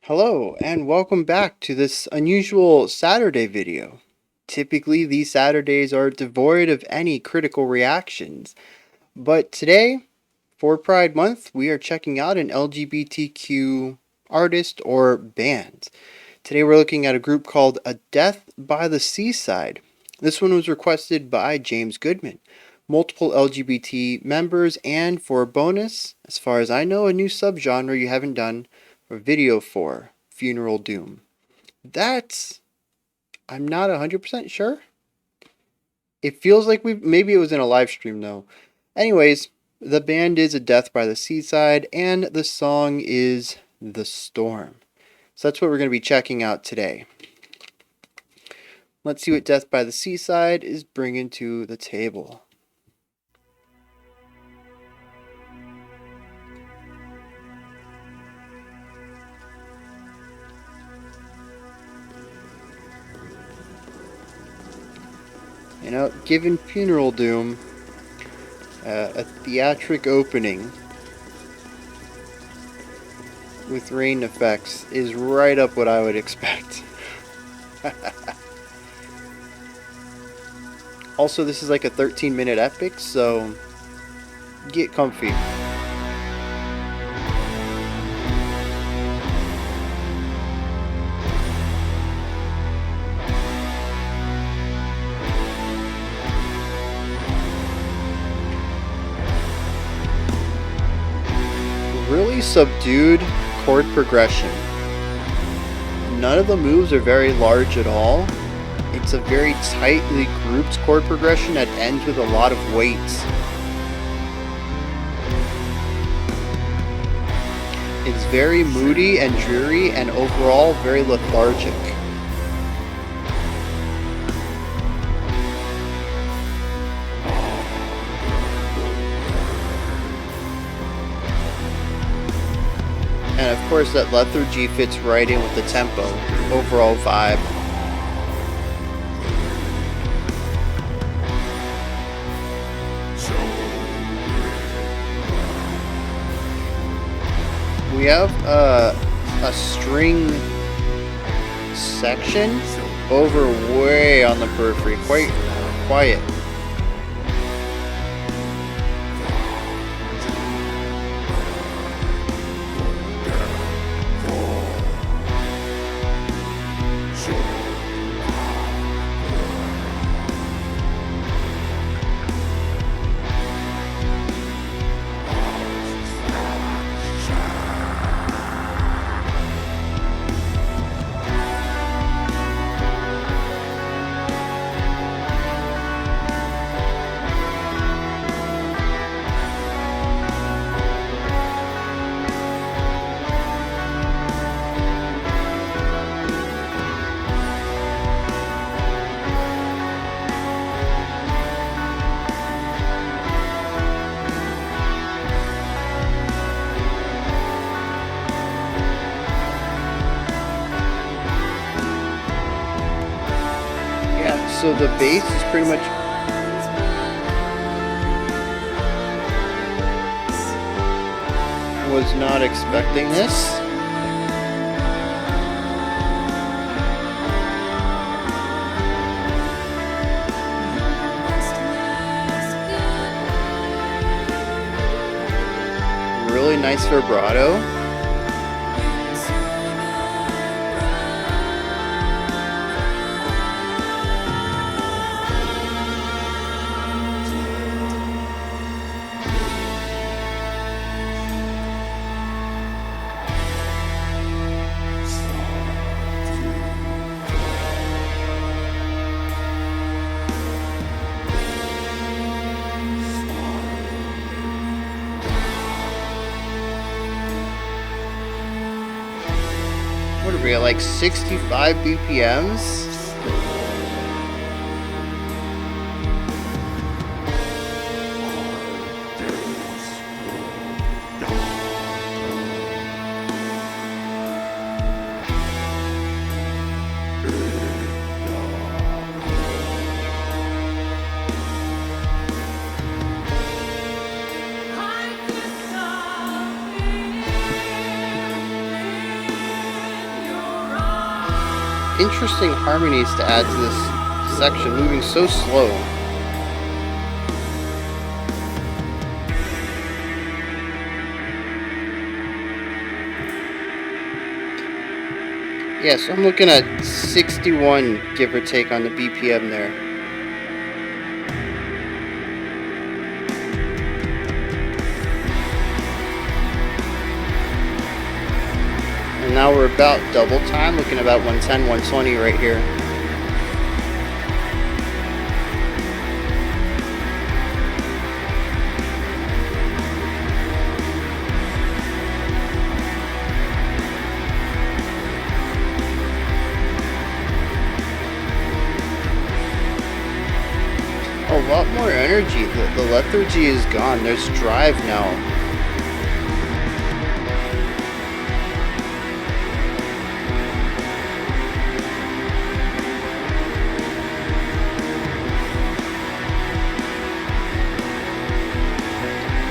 Hello and welcome back to this unusual Saturday video. Typically these Saturdays are devoid of any critical reactions, but today, for Pride Month, we are checking out an LGBTQ artist or band. Today we're looking at a group called A Death by the Seaside. This one was requested by James Goodman. Multiple LGBT members, and for a bonus, as far as I know, a new subgenre you haven't done a video for, Funeral Doom. That's, I'm not 100% sure. It feels like maybe it was in a live stream though. Anyways, the band is A Death by the Seaside, and the song is The Storm. So that's what we're going to be checking out today. Let's see what Death by the Seaside is bringing to the table. You know, given Funeral Doom a theatric opening with rain effects is right up what I would expect. Also, this is like a 13-minute epic, so get comfy. Really subdued chord progression. None of the moves are very large at all. It's a very tightly grouped chord progression that ends with a lot of weight. It's very moody and dreary and overall very lethargic. And of course that lethargy fits right in with the tempo, overall vibe. We have a string section over way on the periphery, quite quiet. So the bass is pretty much was not expecting this. Really nice vibrato. What are we at, like 65 BPMs? interesting harmonies to add to this section, moving so slow. Yeah, so I'm looking at 61, give or take, on the BPM there. And now we're about double time, looking about 110, 120 right here. A lot more energy. The lethargy is gone. There's drive now.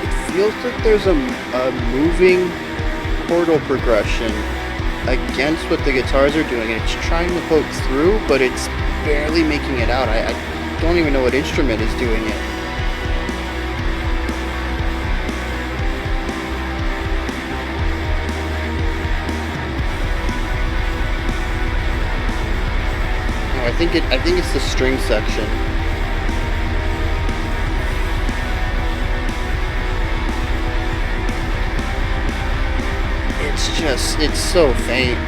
It feels like there's a moving chordal progression against what the guitars are doing, and it's trying to poke through, but it's barely making it out. I don't even know what instrument is doing it. Oh, I think it's the string section. It's so faint.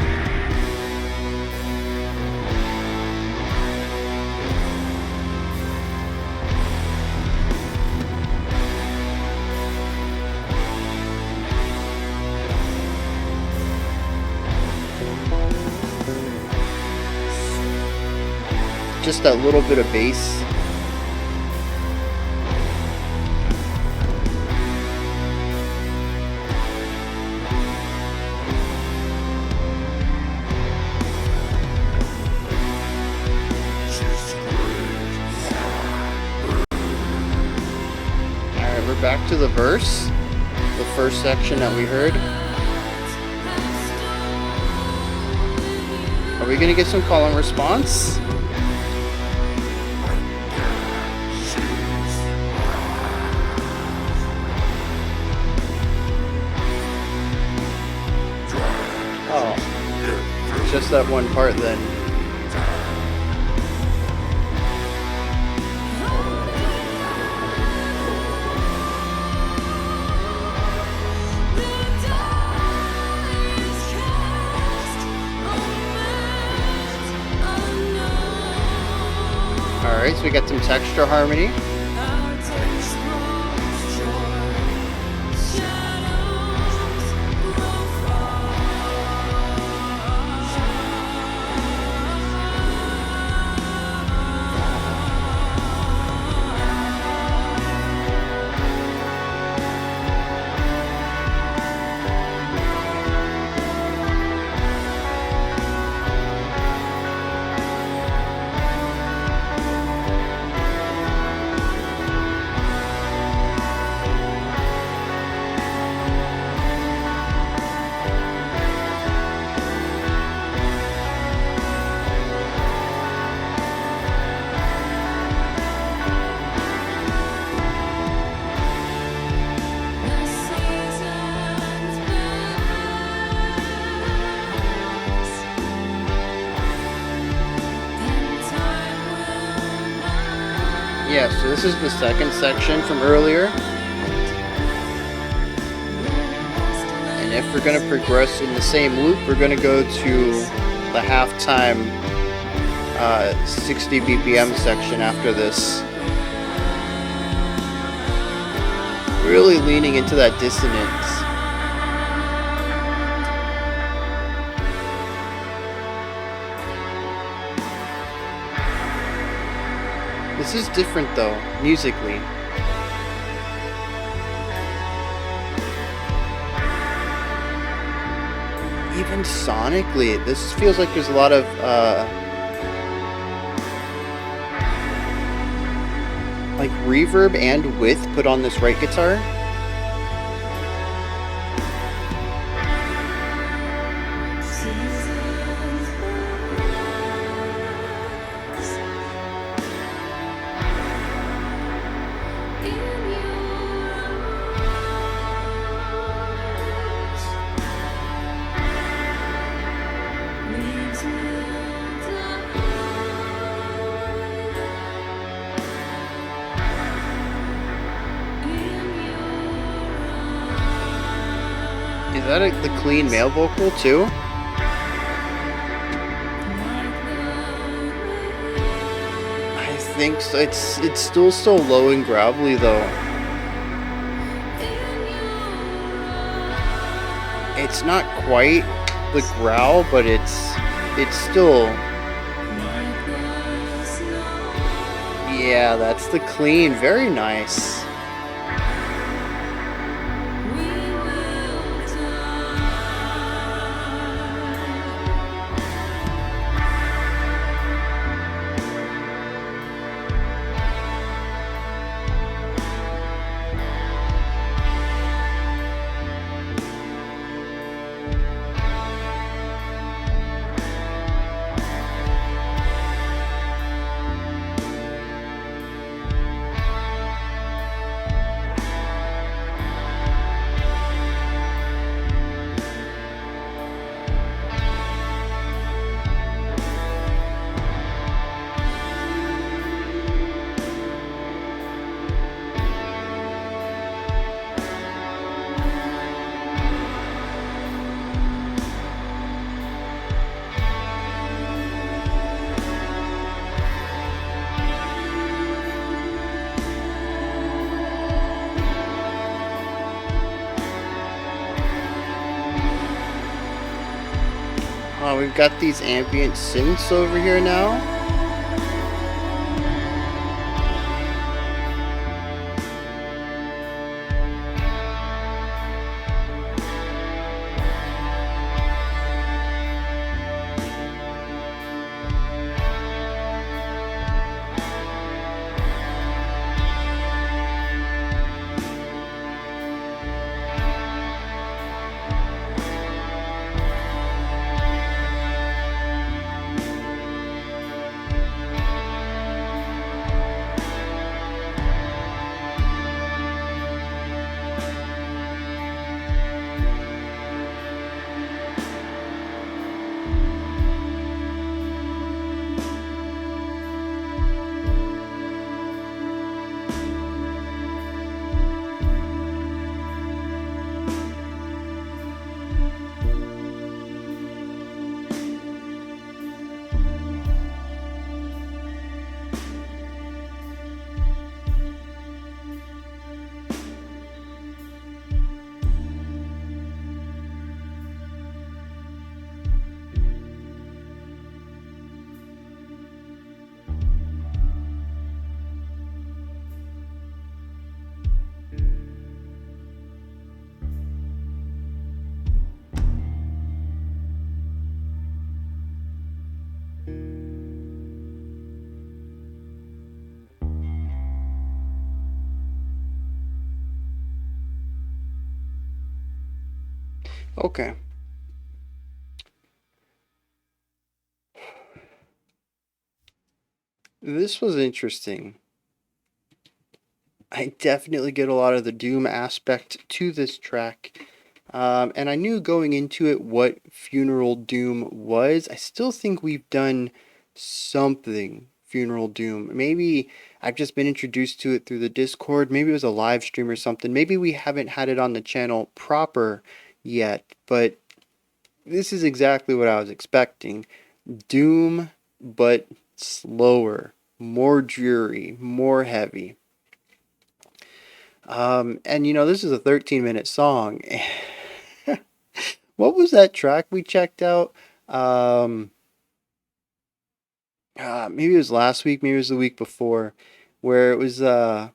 Just that little bit of bass. Alright, we're back to the verse. The first section that we heard. Are we gonna get some call and response? Oh, just that one part then. Alright, so we got some texture harmony. Yeah, so this is the second section from earlier. And if we're going to progress in the same loop, we're going to go to the halftime 60 BPM section after this. Really leaning into that dissonance. This is different though, musically. Even sonically, this feels like there's a lot of like reverb and width put on this right guitar. Is that the clean male vocal too? I think so. It's still so low and gravelly though. It's not quite the growl, but it's still. Yeah, that's the clean. Very nice. We've got these ambient synths over here now. Okay. This was interesting. I definitely get a lot of the doom aspect to this track. And I knew going into it what funeral doom was. I still think we've done something funeral doom. Maybe I've just been introduced to it through the Discord. Maybe it was a live stream or something. Maybe we haven't had it on the channel proper yet, but this is exactly what I was expecting. Doom, but slower, more dreary, more heavy. And this is a 13-minute song. What was that track we checked out? Maybe it was last week, maybe it was the week before, where it was like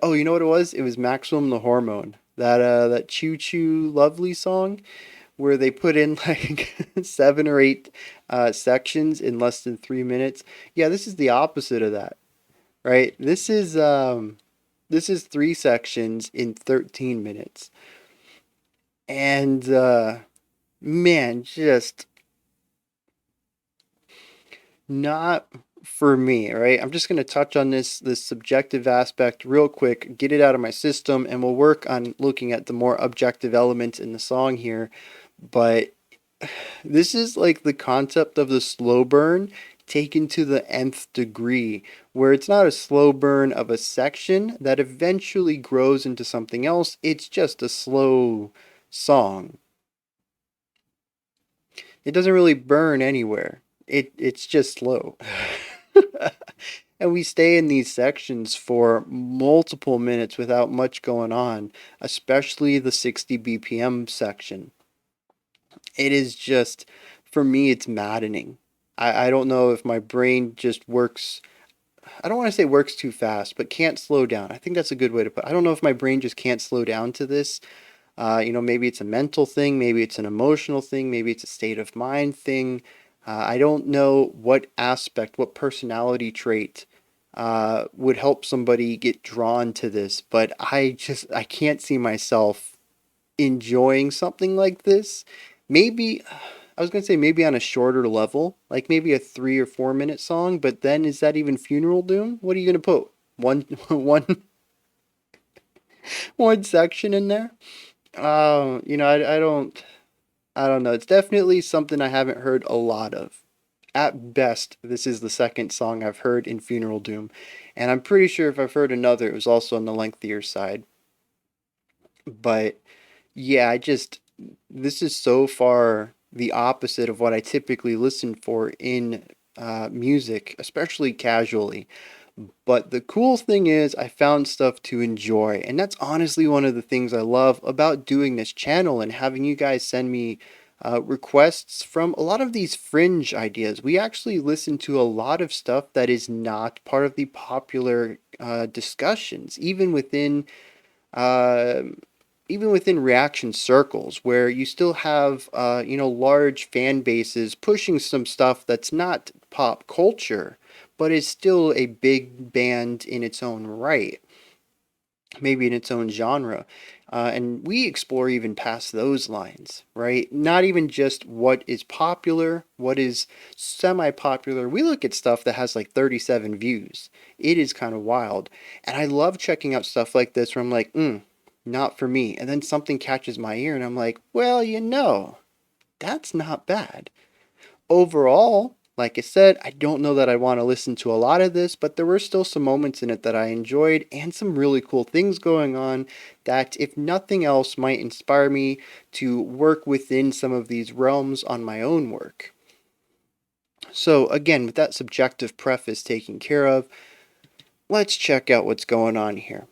oh, you know what it was? It was Maximum the Hormone. That Choo Choo Lovely song where they put in like 7 or 8 sections in less than 3 minutes. Yeah, this is the opposite of that, right? This is 3 sections in 13 minutes. And man, just not for me, right? I'm just going to touch on this subjective aspect real quick, get it out of my system, and we'll work on looking at the more objective elements in the song here. But this is like the concept of the slow burn taken to the nth degree, where it's not a slow burn of a section that eventually grows into something else. It's just a slow song, it doesn't really burn anywhere. It's just slow. And we stay in these sections for multiple minutes without much going on, especially the 60 BPM section. It is just, for me, it's maddening. I don't know if my brain just works. I don't want to say works too fast, but can't slow down. I think that's a good way to put it. I don't know if my brain just can't slow down to this. Maybe it's a mental thing, maybe it's an emotional thing, maybe it's a state of mind thing. I don't know what aspect, what personality trait would help somebody get drawn to this, but I can't see myself enjoying something like this. Maybe, I was going to say maybe on a shorter level, like maybe a 3 or 4 minute song, but then is that even funeral doom? What are you going to put? One, one, one section in there? I don't know. It's definitely something I haven't heard a lot of. At best, this is the second song I've heard in Funeral Doom, and I'm pretty sure if I've heard another, it was also on the lengthier side. But yeah, this is so far the opposite of what I typically listen for in music, especially casually. But the cool thing is, I found stuff to enjoy, and that's honestly one of the things I love about doing this channel and having you guys send me requests from a lot of these fringe ideas. We actually listen to a lot of stuff that is not part of the popular discussions, uh, even within reaction circles, where you still have large fan bases pushing some stuff that's not pop culture, but is still a big band in its own right, maybe in its own genre. And we explore even past those lines, right? Not even just what is popular, what is semi popular. We look at stuff that has like 37 views. It is kind of wild. And I love checking out stuff like this where I'm like, not for me. And then something catches my ear and I'm like, well, that's not bad. Overall, like I said, I don't know that I want to listen to a lot of this, but there were still some moments in it that I enjoyed and some really cool things going on that, if nothing else, might inspire me to work within some of these realms on my own work. So, again, with that subjective preface taken care of, let's check out what's going on here.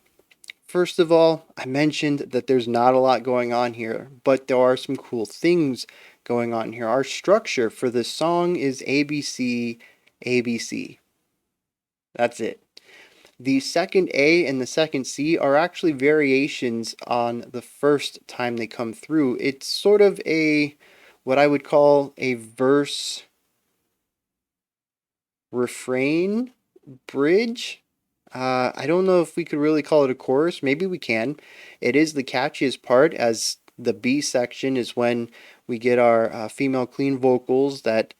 First of all, I mentioned that there's not a lot going on here, but there are some cool things going on here. Our structure for this song is ABC, ABC. That's it. The second A and the second C are actually variations on the first time they come through. It's sort of what I would call a verse refrain bridge. I don't know if we could really call it a chorus. Maybe we can. It is the catchiest part, as the B section is when we get our female clean vocals that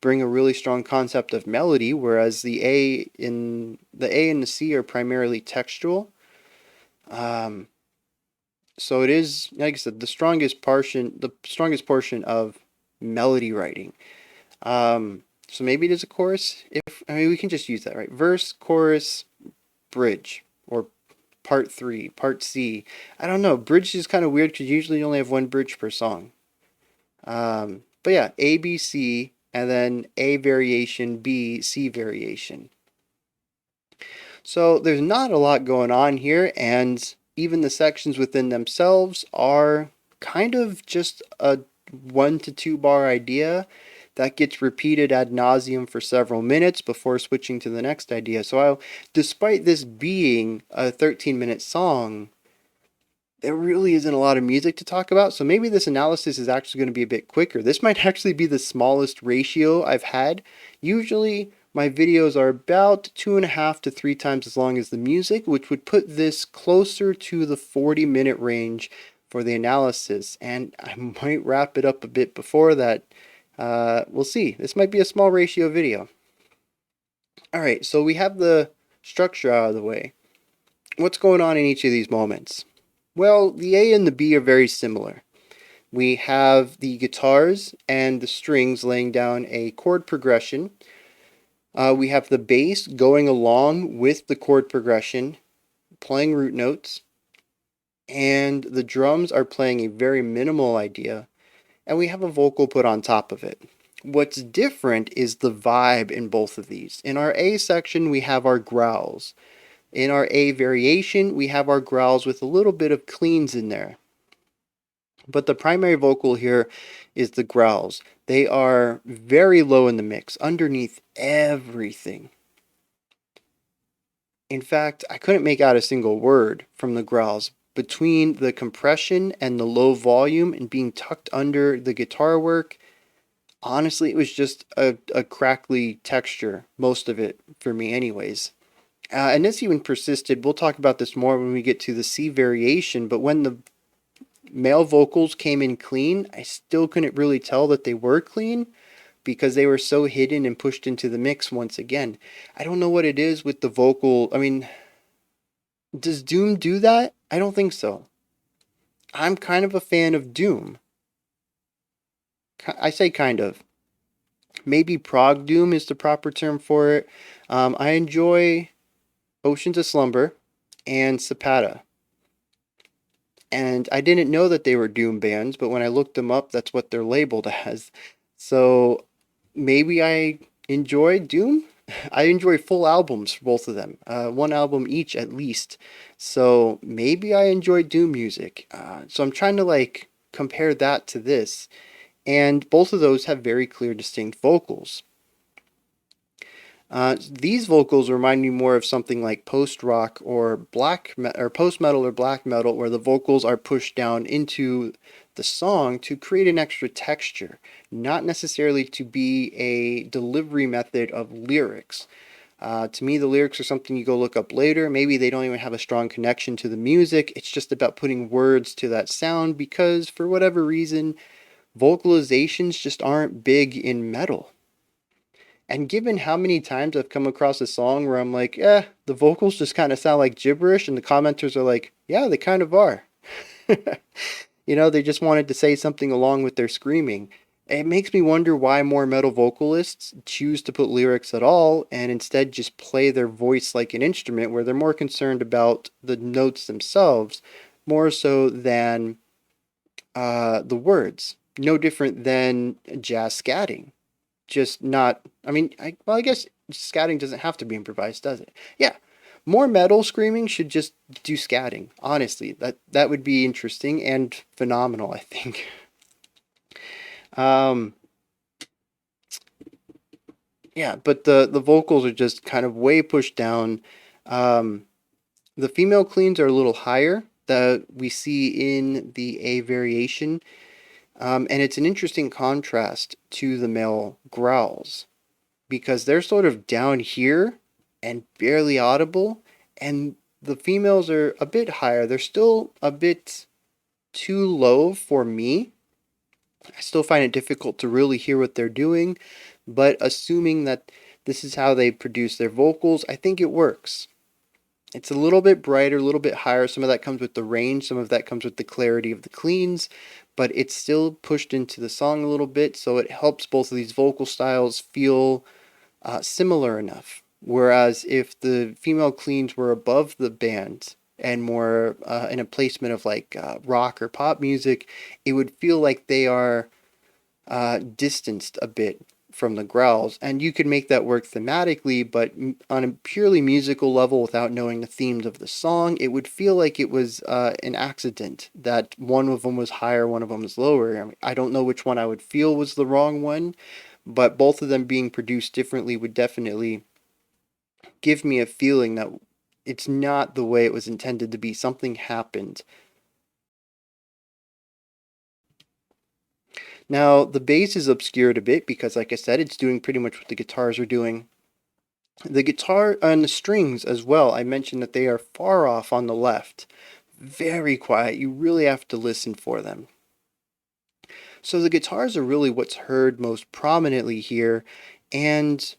bring a really strong concept of melody, whereas the A and the C are primarily textual. So it is, like I said, the strongest portion of melody writing. So maybe it is a chorus. We can just use that, right? Verse, chorus, bridge, or part three, part C. I don't know. Bridge is kind of weird because usually you only have one bridge per song. But yeah, A, B, C, and then A variation, B, C variation. So there's not a lot going on here, and even the sections within themselves are kind of just a 1 to 2 bar idea that gets repeated ad nauseum for several minutes before switching to the next idea. So despite this being a 13-minute song, there really isn't a lot of music to talk about, so maybe this analysis is actually going to be a bit quicker. This might actually be the smallest ratio I've had. Usually, my videos are about 2.5 to 3 times as long as the music, which would put this closer to the 40-minute range for the analysis, and I might wrap it up a bit before that. We'll see. This might be a small ratio video. Alright, so we have the structure out of the way. What's going on in each of these moments? Well, the A and the B are very similar. We have the guitars and the strings laying down a chord progression. We have the bass going along with the chord progression, playing root notes. and the drums are playing a very minimal idea, and we have a vocal put on top of it. What's different is the vibe in both of these. In our A section, we have our growls. In our A variation, we have our growls with a little bit of cleans in there. But the primary vocal here is the growls. They are very low in the mix, underneath everything. In fact, I couldn't make out a single word from the growls. Between the compression and the low volume and being tucked under the guitar work, honestly, it was just a crackly texture, most of it for me, anyways. And this even persisted. We'll talk about this more when we get to the C variation, but when the male vocals came in clean, I still couldn't really tell that they were clean because they were so hidden and pushed into the mix once again. I don't know what it is with the vocal. I mean, does Doom do that? I don't think so. I'm kind of a fan of Doom. I say kind of. Maybe prog Doom is the proper term for it. I enjoy Oceans of Slumber and Zapata. And I didn't know that they were Doom bands, but when I looked them up, that's what they're labeled as. So maybe I enjoy Doom. I enjoy full albums for both of them, one album each at least. So maybe I enjoy Doom music. So I'm trying to like compare that to this, and both of those have very clear, distinct vocals. These vocals remind me more of something like post rock or or post metal or black metal, where the vocals are pushed down into the song to create an extra texture, not necessarily to be a delivery method of lyrics. To me, the lyrics are something you go look up later. Maybe they don't even have a strong connection to the music. It's just about putting words to that sound because, for whatever reason, vocalizations just aren't big in metal. And given how many times I've come across a song where I'm like, the vocals just kind of sound like gibberish, and the commenters are like, yeah, they kind of are. They just wanted to say something along with their screaming. It makes me wonder why more metal vocalists choose to put lyrics at all and instead just play their voice like an instrument, where they're more concerned about the notes themselves more so than the words. No different than jazz scatting. Just not, I mean, I guess scatting doesn't have to be improvised, does it? Yeah. More metal screaming should just do scatting. Honestly, that would be interesting and phenomenal, I think. Um, yeah, but the vocals are just kind of way pushed down. Um, the female cleans are a little higher that we see in the A variation, and it's an interesting contrast to the male growls because they're sort of down here and barely audible, and the females are a bit higher. They're still a bit too low for me. I still find it difficult to really hear what they're doing, but assuming that this is how they produce their vocals, I think it works. It's a little bit brighter, a little bit higher. Some of that comes with the range, some of that comes with the clarity of the cleans, but it's still pushed into the song a little bit, so it helps both of these vocal styles feel similar enough. Whereas if the female cleans were above the band and more in a placement of like rock or pop music, it would feel like they are distanced a bit from the growls. And you could make that work thematically, but on a purely musical level, without knowing the themes of the song, it would feel like it was an accident that one of them was higher, one of them was lower. I mean, I don't know which one I would feel was the wrong one, but both of them being produced differently would definitely give me a feeling that it's not the way it was intended to be. Something happened. Now, the bass is obscured a bit because, like I said, it's doing pretty much what the guitars are doing. The guitar and the strings as well, I mentioned that they are far off on the left. Very quiet. You really have to listen for them. So the guitars are really what's heard most prominently here, and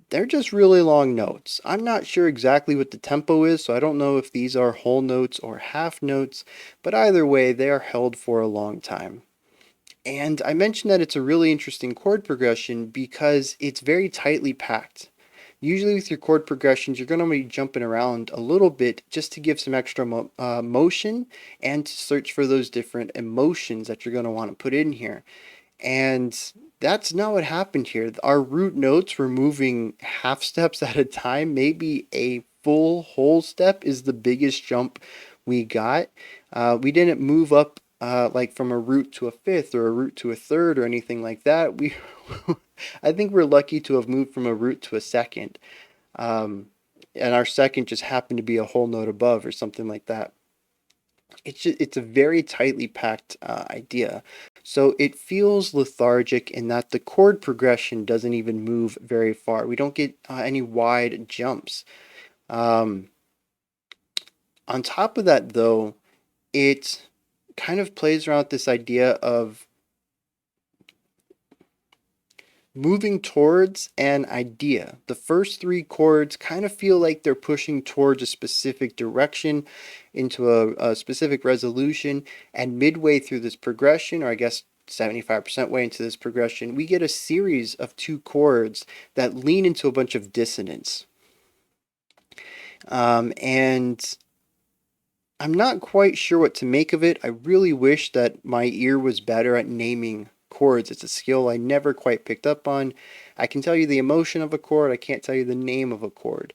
they're just really long notes. I'm not sure exactly what the tempo is, so I don't know if these are whole notes or half notes, but either way, they are held for a long time. And I mentioned that it's a really interesting chord progression because it's very tightly packed. Usually with your chord progressions, you're going to be jumping around a little bit just to give some extra motion and to search for those different emotions that you're going to want to put in here. And that's not what happened here. Our root notes were moving half steps at a time. Maybe a full whole step is the biggest jump we got. We didn't move up like from a root to a fifth or a root to a third or anything like that. I think we're lucky to have moved from a root to a second. Um, and our second just happened to be a whole note above or something like that. It's a very tightly packed idea. So it feels lethargic in that the chord progression doesn't even move very far. We don't get any wide jumps. Um, on top of that, though, it kind of plays around with this idea of moving towards an idea. The first three chords kind of feel like they're pushing towards a specific direction, into a specific resolution, and midway through this progression, or I guess 75% way into this progression, we get a series of two chords that lean into a bunch of dissonance. And I'm not quite sure what to make of it. I really wish that my ear was better at naming chords. It's a skill I never quite picked up on. I can tell you the emotion of a chord, I can't tell you the name of a chord.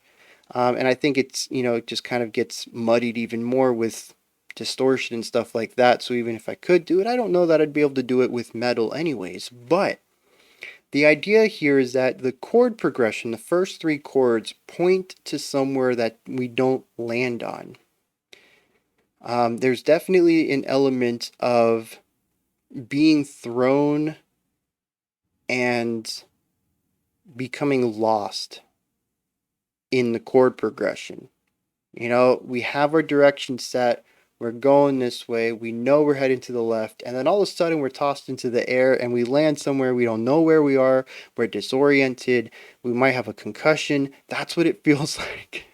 And I think it's, it just kind of gets muddied even more with distortion and stuff like that. So even if I could do it, I don't know that I'd be able to do it with metal anyways. But the idea here is that the chord progression, the first three chords, point to somewhere that we don't land on. There's definitely an element of being thrown and becoming lost in the chord progression. We have our direction set, we're going this way, we know we're heading to the left, and then all of a sudden we're tossed into the air and we land somewhere we don't know where we are, we're disoriented, we might have a concussion. That's what it feels like.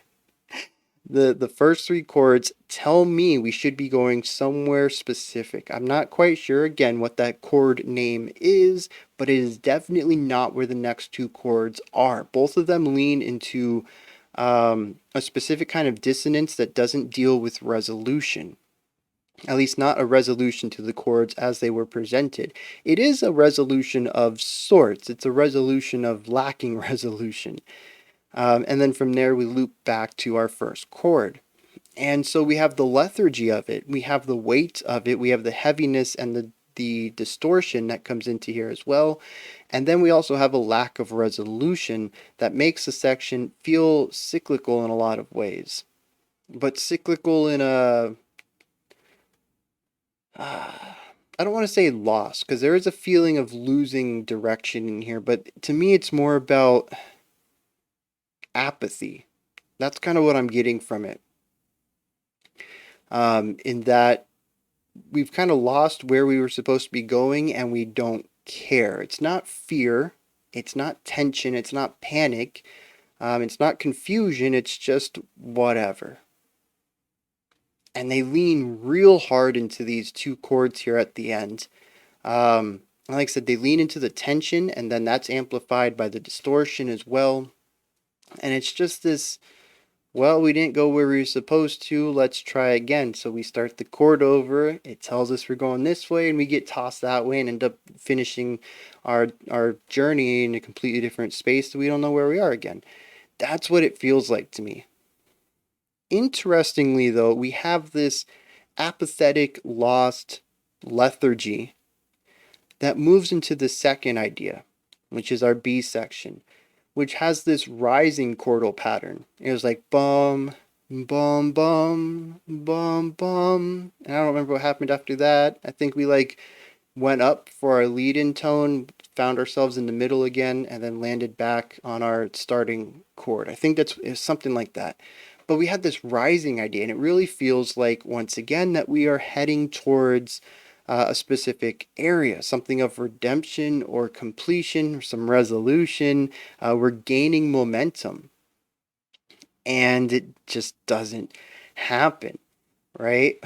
The first three chords tell me we should be going somewhere specific. I'm not quite sure, again, what that chord name is, but it is definitely not where the next two chords are. Both of them lean into a specific kind of dissonance that doesn't deal with resolution. At least not a resolution to the chords as they were presented. It is a resolution of sorts. It's a resolution of lacking resolution. And then from there, we loop back to our first chord. And so we have the lethargy of it, we have the weight of it, we have the heaviness and the distortion that comes into here as well. And then we also have a lack of resolution that makes the section feel cyclical in a lot of ways. But cyclical in a... I don't want to say lost, because there is a feeling of losing direction in here, but to me it's more about apathy. That's kind of what I'm getting from it. In that we've kind of lost where we were supposed to be going and we don't care. It's not fear, it's not tension, it's not panic, it's not confusion, it's just whatever. And they lean real hard into these two chords here at the end. Like I said, they lean into the tension, and then that's amplified by the distortion as well. And it's just this, well, we didn't go where we were supposed to, let's try again. So we start the chord over, it tells us we're going this way, and we get tossed that way and end up finishing our journey in a completely different space that we don't know where we are again. That's what it feels like to me. Interestingly, though, we have this apathetic, lost lethargy that moves into the second idea, which is our B section, which has this rising chordal pattern. It was like bum, bum, bum, bum, bum. And I don't remember what happened after that. I think we went up for our lead-in tone, found ourselves in the middle again, and then landed back on our starting chord. I think it's something like that. But we had this rising idea, and it really feels like, once again, that we are heading towards a specific area, something of redemption or completion, or some resolution. We're gaining momentum, and it just doesn't happen, right?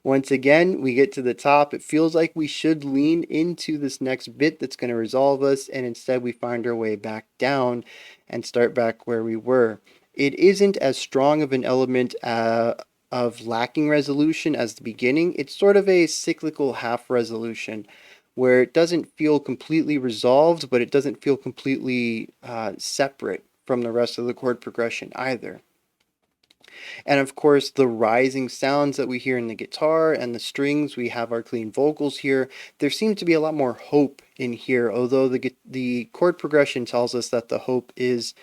Once again, we get to the top. It feels like we should lean into this next bit that's going to resolve us, and instead we find our way back down and start back where we were. It isn't as strong of an element of lacking resolution as the beginning. It's sort of a cyclical half resolution where it doesn't feel completely resolved, but it doesn't feel completely separate from the rest of the chord progression either. And of course, the rising sounds that we hear in the guitar and the strings, we have our clean vocals here. There seems to be a lot more hope in here, although the chord progression tells us that the hope is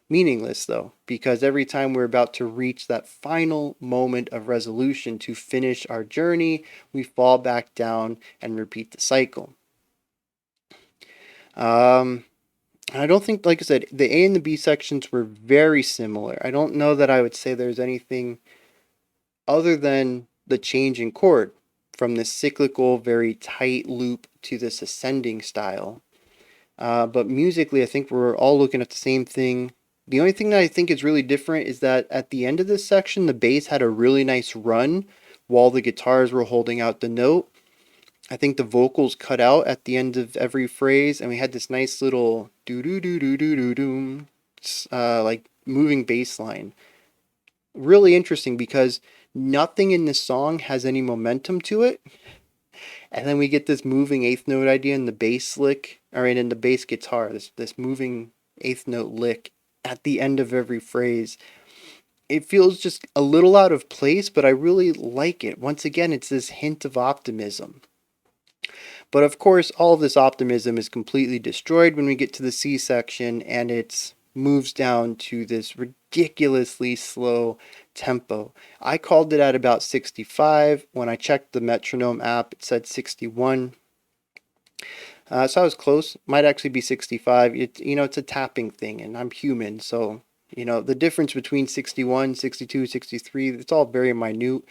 meaningless, though, because every time we're about to reach that final moment of resolution to finish our journey, we fall back down and repeat the cycle. I don't think, like I said, the A and the B sections were very similar. I don't know that I would say there's anything other than the change in chord from this cyclical, very tight loop to this ascending style. But musically, I think we're all looking at the same thing. The only thing that I think is really different is that at the end of this section, the bass had a really nice run while the guitars were holding out the note. I think the vocals cut out at the end of every phrase, and we had this nice little doo doo doo doo doo doo doom, like moving bass line. Really interesting because nothing in this song has any momentum to it. And then we get this moving eighth note idea in the bass lick, or in the bass guitar, this moving eighth note lick at the end of every phrase. It feels just a little out of place, but I really like it. Once again, it's this hint of optimism. But of course, all of this optimism is completely destroyed when we get to the C section, and it moves down to this ridiculously slow tempo. I called it at about 65. When I checked the metronome app, it said 61. So I was close. Might actually be 65. It's a tapping thing, and I'm human, so the difference between 61, 62, 63, it's all very minute.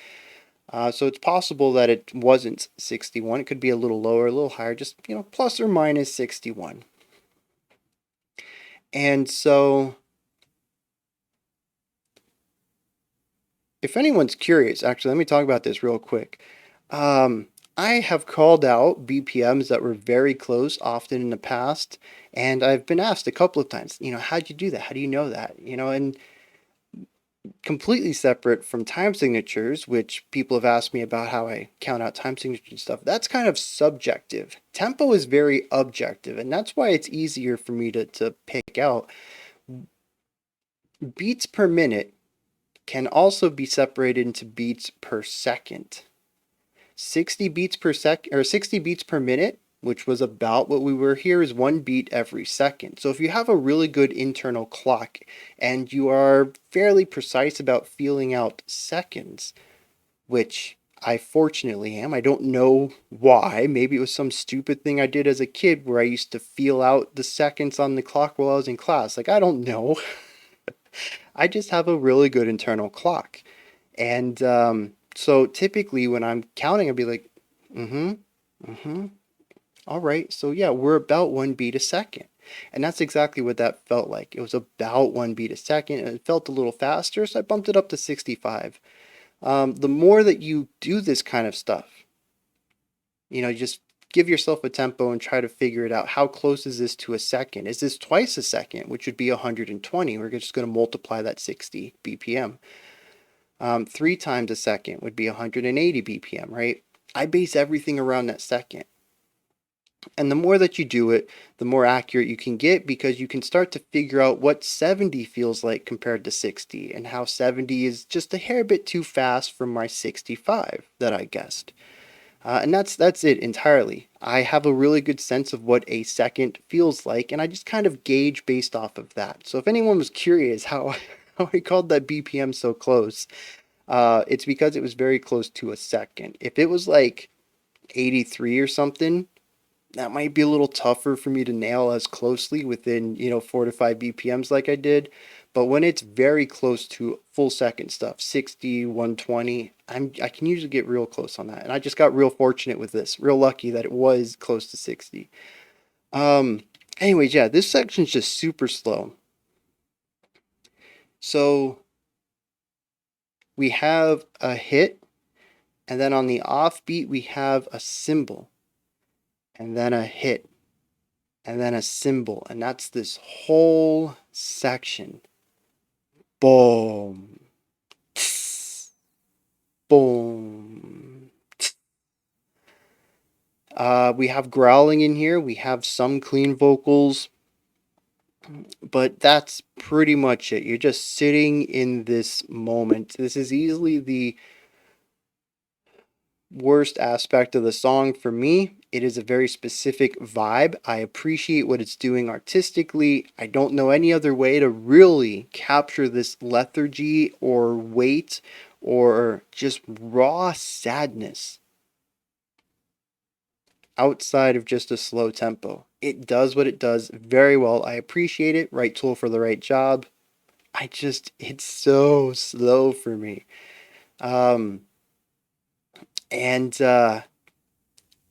So it's possible that it wasn't 61. It could be a little lower, a little higher, just, plus or minus 61. And so, if anyone's curious, actually, let me talk about this real quick. I have called out BPMs that were very close often in the past, and I've been asked a couple of times, how'd you do that? How do you know that? And completely separate from time signatures, which people have asked me about how I count out time signatures and stuff. That's kind of subjective. Tempo is very objective, and that's why it's easier for me to pick out. Beats per minute can also be separated into beats per second. 60 beats per second, or 60 beats per minute, which was about what we were here, is 1 beat every second. So if you have a really good internal clock and you are fairly precise about feeling out seconds, which I fortunately am. I don't know why. Maybe it was some stupid thing I did as a kid where I used to feel out the seconds on the clock while I was in class. Like, I don't know. I just have a really good internal clock. And so typically when I'm counting, I'll be like, all right, so yeah, we're about 1 beat a second. And that's exactly what that felt like. It was about 1 beat a second, and it felt a little faster, so I bumped it up to 65. The more that you do this kind of stuff, just give yourself a tempo and try to figure it out. How close is this to a second? Is this twice a second, which would be 120? We're just going to multiply that 60 BPM. 3 times a second would be 180 BPM, right? I base everything around that second. And the more that you do it, the more accurate you can get, because you can start to figure out what 70 feels like compared to 60, and how 70 is just a hair bit too fast for my 65 that I guessed. And that's it entirely. I have a really good sense of what a second feels like, and I just kind of gauge based off of that. So if anyone was curious how I called that BPM so close, it's because it was very close to a second. If it was like 83 or something, that might be a little tougher for me to nail as closely within 4 to 5 BPMs like I did. But when it's very close to full second stuff, 60, 120, I can usually get real close on that. And I just got real fortunate with this, real lucky that it was close to 60. Anyways, yeah, this section's just super slow. So we have a hit And then on the offbeat, we have a cymbal, and then a hit, and then a cymbal. And that's this whole section. Boom. Tss, boom. We have growling in here. We have some clean vocals, but that's pretty much it. You're just sitting in this moment. This is easily the worst aspect of the song for me. It is a very specific vibe. I appreciate what it's doing artistically. I don't know any other way to really capture this lethargy or weight or just raw sadness outside of just a slow tempo. It does what it does very well. I appreciate it. Right tool for the right job. It's so slow for me. Um, and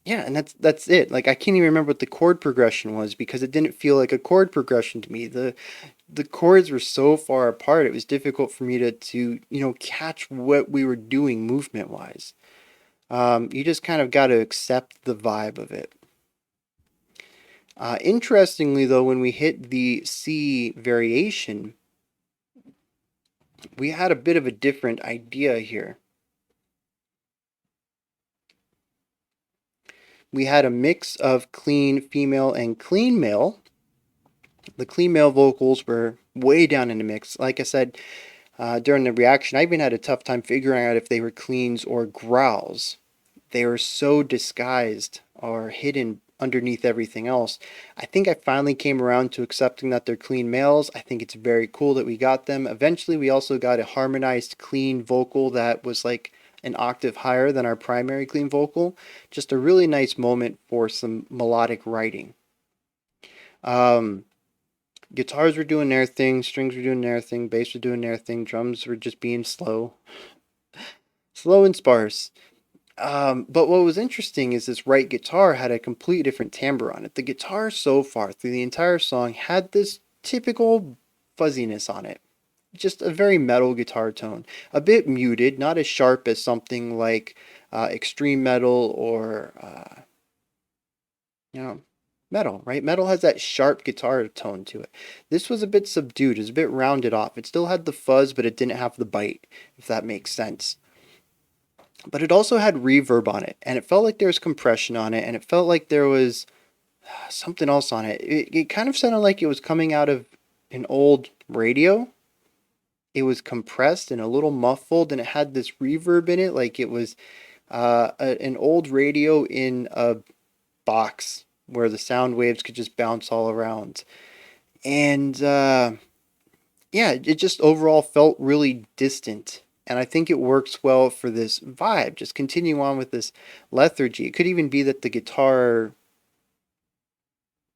Yeah, and that's it. Like I can't even remember what the chord progression was because it didn't feel like a chord progression to me. The chords were so far apart. It was difficult for me to catch what we were doing movement wise. You just kind of got to accept the vibe of it. Interestingly, though, when we hit the C variation, we had a bit of a different idea here. We had a mix of clean female and clean male. The clean male vocals were way down in the mix. Like I said, during the reaction, I even had a tough time figuring out if they were cleans or growls. They were so disguised or hidden underneath everything else. I think I finally came around to accepting that they're clean males. I think it's very cool that we got them. Eventually, we also got a harmonized clean vocal that was like an octave higher than our primary clean vocal. Just a really nice moment for some melodic writing. Um, Guitars were doing their thing, strings were doing their thing, bass were doing their thing, drums were just being slow and sparse. But what was interesting is this right guitar had a completely different timbre on it. The guitar so far through the entire song had this typical fuzziness on it. Just a very metal guitar tone. A bit muted, not as sharp as something like extreme metal or you know, metal, right? Metal has that sharp guitar tone to it. This was a bit subdued, it was a bit rounded off. It still had the fuzz, but it didn't have the bite, if that makes sense. But it also had reverb on it, and it felt like there was compression on it, and it felt like there was something else on it. It kind of sounded like it was coming out of an old radio. It was compressed and a little muffled, and it had this reverb in it, like it was an old radio in a box where the sound waves could just bounce all around. And yeah, it just overall felt really distant. And I think it works well for this vibe. Just continue on with this lethargy. It could even be that the guitar,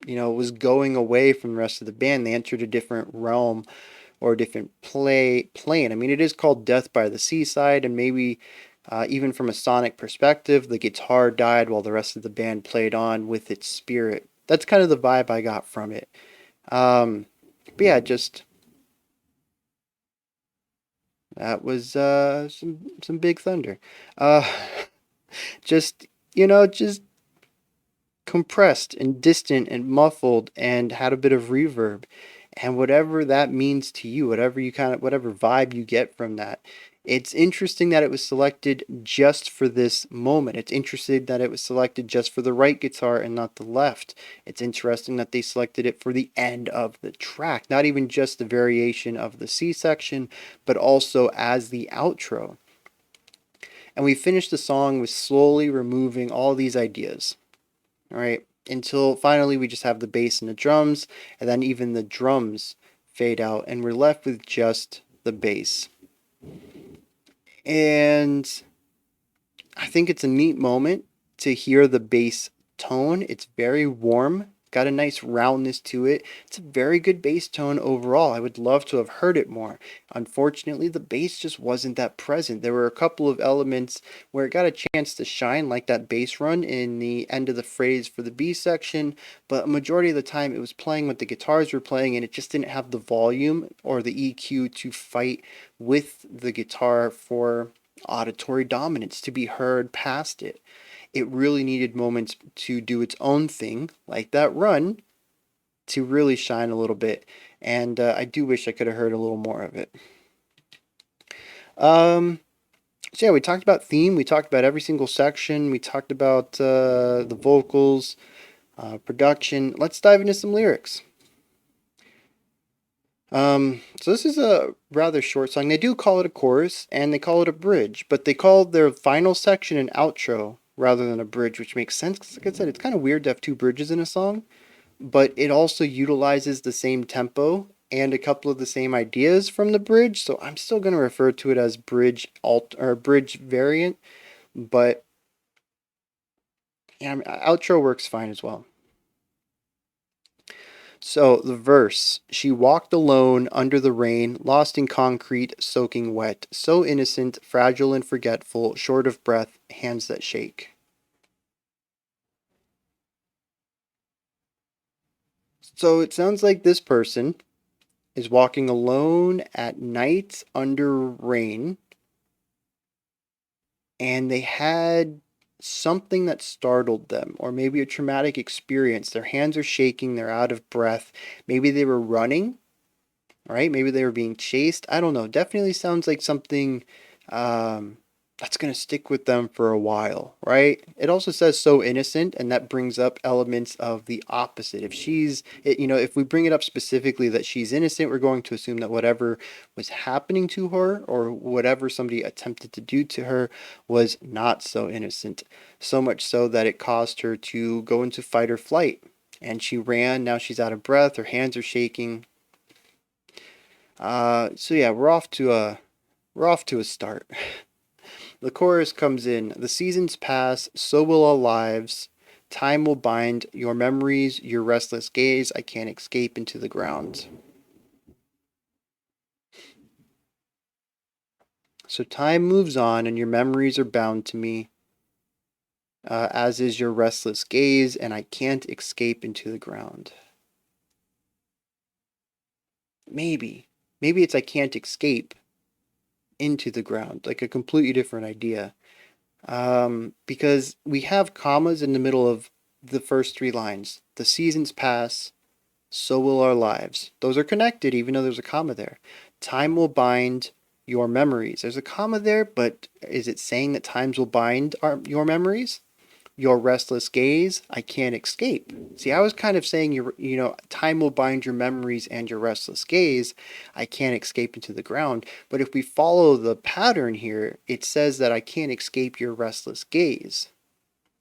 was going away from the rest of the band. They entered a different realm or a different plane. I mean, it is called Death by the Seaside, and maybe even from a sonic perspective, the guitar died while the rest of the band played on with its spirit. That's kind of the vibe I got from it. But yeah, just that was some big thunder. Uh, just compressed and distant and muffled and had a bit of reverb. And whatever that means to you, whatever vibe you get from that. It's interesting that it was selected just for this moment. It's interesting that it was selected just for the right guitar and not the left. It's interesting that they selected it for the end of the track, not even just the variation of the C section, but also as the outro. And we finished the song with slowly removing all these ideas. All right, until finally we just have the bass and the drums, and then even the drums fade out, and we're left with just the bass. And I think it's a neat moment to hear the bass tone. It's very warm, got a nice roundness to it. It's a very good bass tone overall. I would love to have heard it more. Unfortunately, the bass just wasn't that present. There were a couple of elements where it got a chance to shine, like that bass run in the end of the phrase for the B section, but a majority of the time it was playing what the guitars were playing, and it just didn't have the volume or the EQ to fight with the guitar for auditory dominance to be heard past it. It really needed moments to do its own thing, like that run, to really shine a little bit. And I do wish I could have heard a little more of it. Um, so yeah, we talked about theme. We talked about every single section. We talked about the vocals, production. Let's dive into some lyrics. So this is a rather short song. They do call it a chorus and they call it a bridge, but they call their final section an outro rather than a bridge, which makes sense. 'Cause like I said, it's kind of weird to have two bridges in a song, but it also utilizes the same tempo and a couple of the same ideas from the bridge. So I'm still going to refer to it as bridge alt or bridge variant, but yeah, outro works fine as well. So the verse, she walked alone under the rain, lost in concrete, soaking wet, so innocent, fragile and forgetful, short of breath, hands that shake. So it sounds like this person is walking alone at night under rain, and they had something that startled them, or maybe a traumatic experience. Their hands are shaking, they're out of breath. Maybe they were running, right? Maybe they were being chased. I don't know. Definitely sounds like something um, that's going to stick with them for a while, right? It also says so innocent, and that brings up elements of the opposite. If if we bring it up specifically that she's innocent, we're going to assume that whatever was happening to her or whatever somebody attempted to do to her was not so innocent. So much so that it caused her to go into fight or flight. And she ran, now she's out of breath, her hands are shaking, so yeah, we're off to a start. The chorus comes in. The seasons pass, so will our lives. Time will bind your memories, your restless gaze. I can't escape into the ground. So time moves on, and your memories are bound to me, as is your restless gaze, and I can't escape into the ground. Maybe, maybe it's I can't escape into the ground, like a completely different idea. Because we have commas in the middle of the first three lines. The seasons pass, so will our lives. Those are connected, even though there's a comma there. Time will bind your memories. There's a comma there, but is it saying that times will bind your memories? Your restless gaze, I can't escape. See, I was kind of saying time will bind your memories and your restless gaze. I can't escape into the ground. But if we follow the pattern here, it says that I can't escape your restless gaze.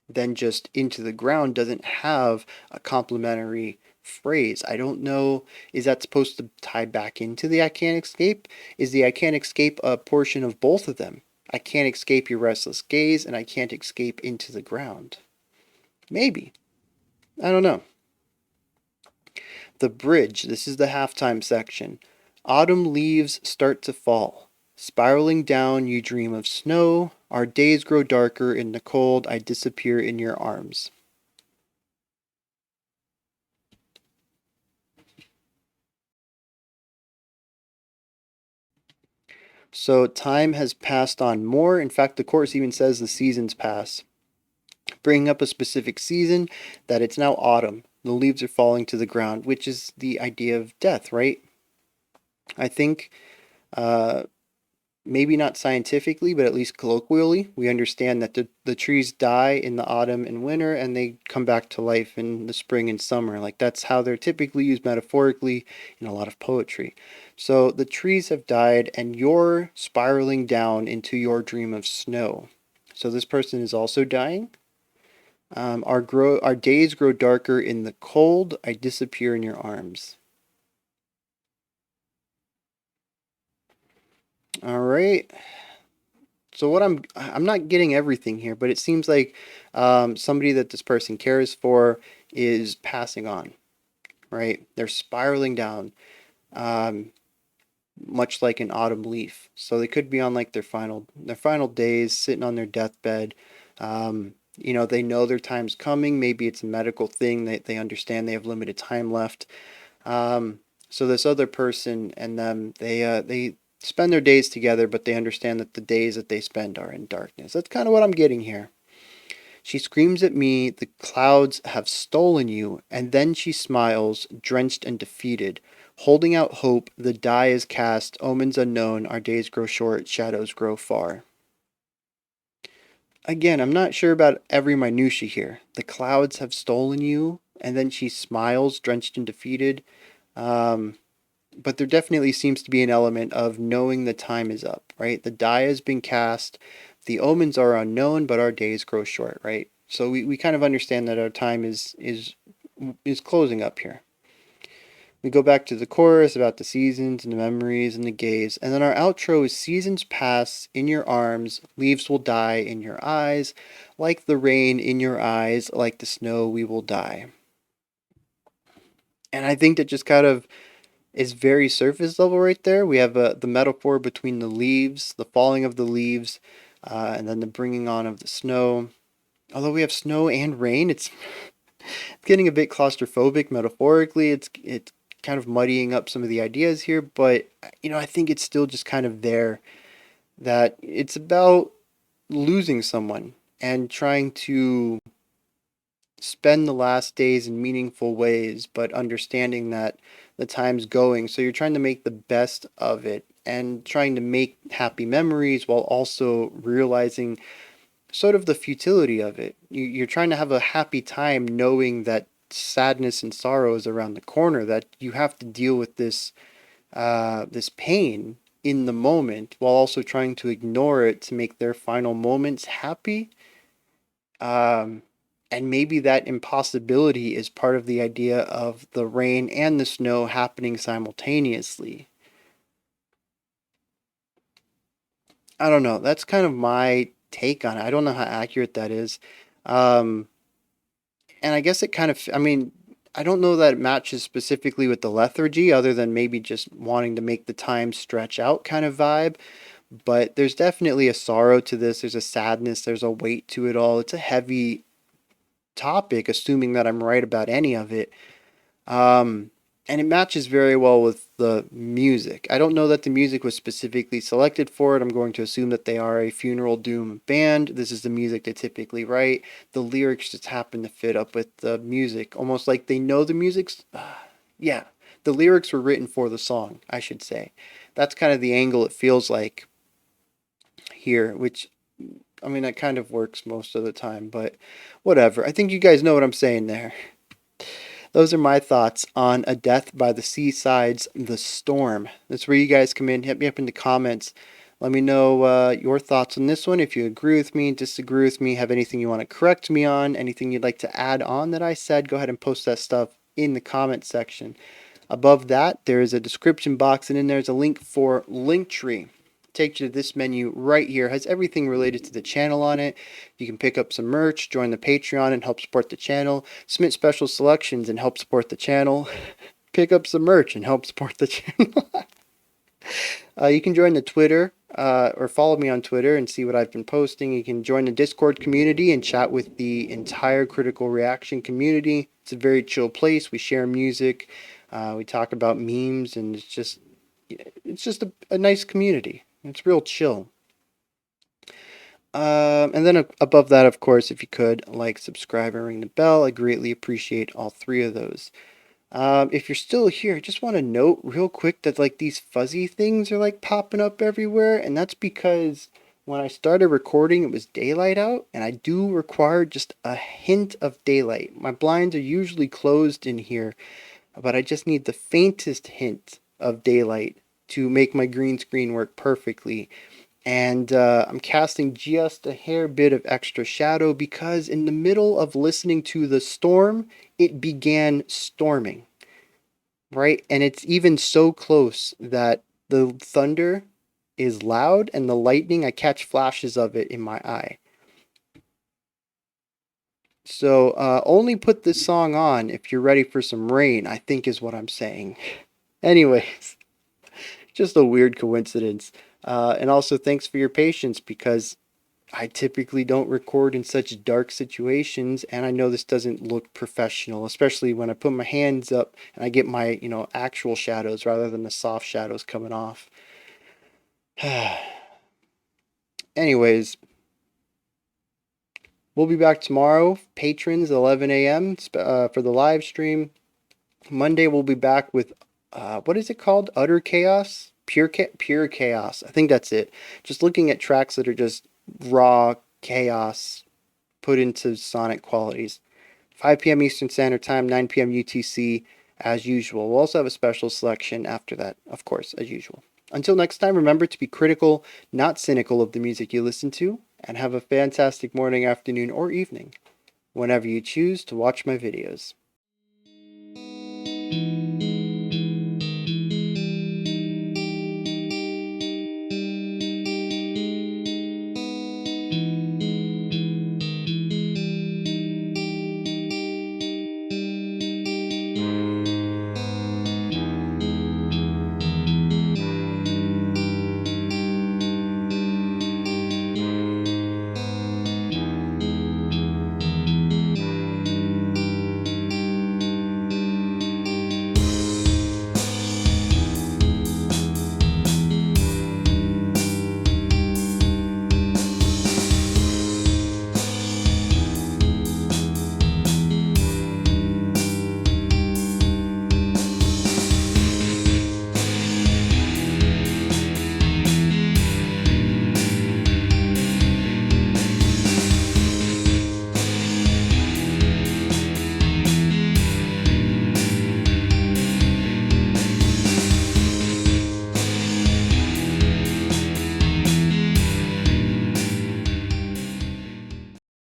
Then just into the ground doesn't have a complementary phrase. I don't know, is that supposed to tie back into the I can't escape? Is the I can't escape a portion of both of them? I can't escape your restless gaze, and I can't escape into the ground. Maybe. I don't know. The bridge. This is the halftime section. Autumn leaves start to fall. Spiraling down, you dream of snow. Our days grow darker in the cold. I disappear in your arms. So time has passed on more. In fact, the chorus even says the seasons pass, bringing up a specific season, that it's now autumn. The leaves are falling to the ground, which is the idea of death, right? I think uh, maybe not scientifically, but at least colloquially, we understand that the trees die in the autumn and winter and they come back to life in the spring and summer. Like that's how they're typically used metaphorically in a lot of poetry. So the trees have died and you're spiraling down into your dream of snow. So this person is also dying. Our days grow darker in the cold. I disappear in your arms. All right. So what I'm not getting everything here, but it seems like somebody that this person cares for is passing on, right? They're spiraling down, um, much like an autumn leaf. So they could be on like their final days, sitting on their deathbed. They know their time's coming. Maybe it's a medical thing that they understand they have limited time left. Um, so this other person and them, spend their days together, but they understand that the days that they spend are in darkness. That's kind of what I'm getting here. She screams at me, the clouds have stolen you, and then she smiles, drenched and defeated. Holding out hope, the die is cast, omens unknown, our days grow short, shadows grow far. Again, I'm not sure about every minutia here. The clouds have stolen you, and then she smiles, drenched and defeated. Um, but there definitely seems to be an element of knowing the time is up, right? The die has been cast, the omens are unknown, but our days grow short, right? So we kind of understand that our time is closing up here. We go back to the chorus about the seasons and the memories and the gaze, and then our outro is seasons pass in your arms, leaves will die in your eyes, like the rain in your eyes, like the snow we will die. And I think that just kind of is very surface level right there. We have the metaphor between the leaves, the falling of the leaves, and then the bringing on of the snow. Although we have snow and rain, it's getting a bit claustrophobic metaphorically. It's kind of muddying up some of the ideas here, but I think it's still just kind of there that it's about losing someone and trying to spend the last days in meaningful ways, but understanding that the time's going. So you're trying to make the best of it and trying to make happy memories while also realizing sort of the futility of it. You're trying to have a happy time knowing that sadness and sorrow is around the corner, that you have to deal with this pain in the moment while also trying to ignore it to make their final moments happy. Um, and maybe that impossibility is part of the idea of the rain and the snow happening simultaneously. I don't know. That's kind of my take on it. I don't know how accurate that is. Um, and I guess it kind of, I mean, I don't know that it matches specifically with the lethargy, other than maybe just wanting to make the time stretch out kind of vibe. But there's definitely a sorrow to this. There's a sadness. There's a weight to it all. It's a heavy topic, assuming that I'm right about any of it. Um, and it matches very well with the music. I don't know that the music was specifically selected for it. I'm going to assume that they are a funeral doom band. This is the music they typically write. The lyrics just happen to fit up with the music, almost like they know the music's. Yeah, the lyrics were written for the song, I should say. That's kind of the angle it feels like here, which, I mean, that kind of works most of the time, but whatever. I think you guys know what I'm saying there. Those are my thoughts on A Death by the Seaside's The Storm. That's where you guys come in. Hit me up in the comments. Let me know your thoughts on this one. If you agree with me, disagree with me, have anything you want to correct me on, anything you'd like to add on that I said, go ahead and post that stuff in the comment section. Above that, there is a description box, and in there is a link for Linktree. Takes you to this menu right here. Has everything related to the channel on it. You can pick up some merch, join the Patreon and help support the channel, submit special selections and help support the channel, pick up some merch and help support the channel. You can join the Twitter or follow me on Twitter and see what I've been posting. You can join the Discord community and chat with the entire Critical Reaction community. It's a very chill place. We share music. We talk about memes, and it's just a nice community. It's real chill. And then above that, of course, if you could like, subscribe, and ring the bell, I greatly appreciate all three of those. If you're still here, I just want to note real quick that like these fuzzy things are like popping up everywhere, and that's because when I started recording, it was daylight out, and I do require just a hint of daylight. My blinds are usually closed in here, but I just need the faintest hint of daylight to make my green screen work perfectly. And I'm casting just a hair bit of extra shadow because in the middle of listening to the storm, it began storming, right? And it's even so close that the thunder is loud and the lightning, I catch flashes of it in my eye. So only put this song on if you're ready for some rain, I think is what I'm saying. Anyways, just a weird coincidence. And also thanks for your patience because I typically don't record in such dark situations, and I know this doesn't look professional, especially when I put my hands up and I get my, actual shadows rather than the soft shadows coming off. Anyways, we'll be back tomorrow, patrons, 11 a.m. For the live stream. Monday we'll be back with what is it called? Utter chaos, pure chaos. I think that's it. Just looking at tracks that are just raw chaos put into sonic qualities. 5 p.m. Eastern Standard Time, 9 p.m. UTC, as usual. We'll also have a special selection after that, of course, as usual. Until next time, remember to be critical, not cynical of the music you listen to, and have a fantastic morning, afternoon, or evening whenever you choose to watch my videos.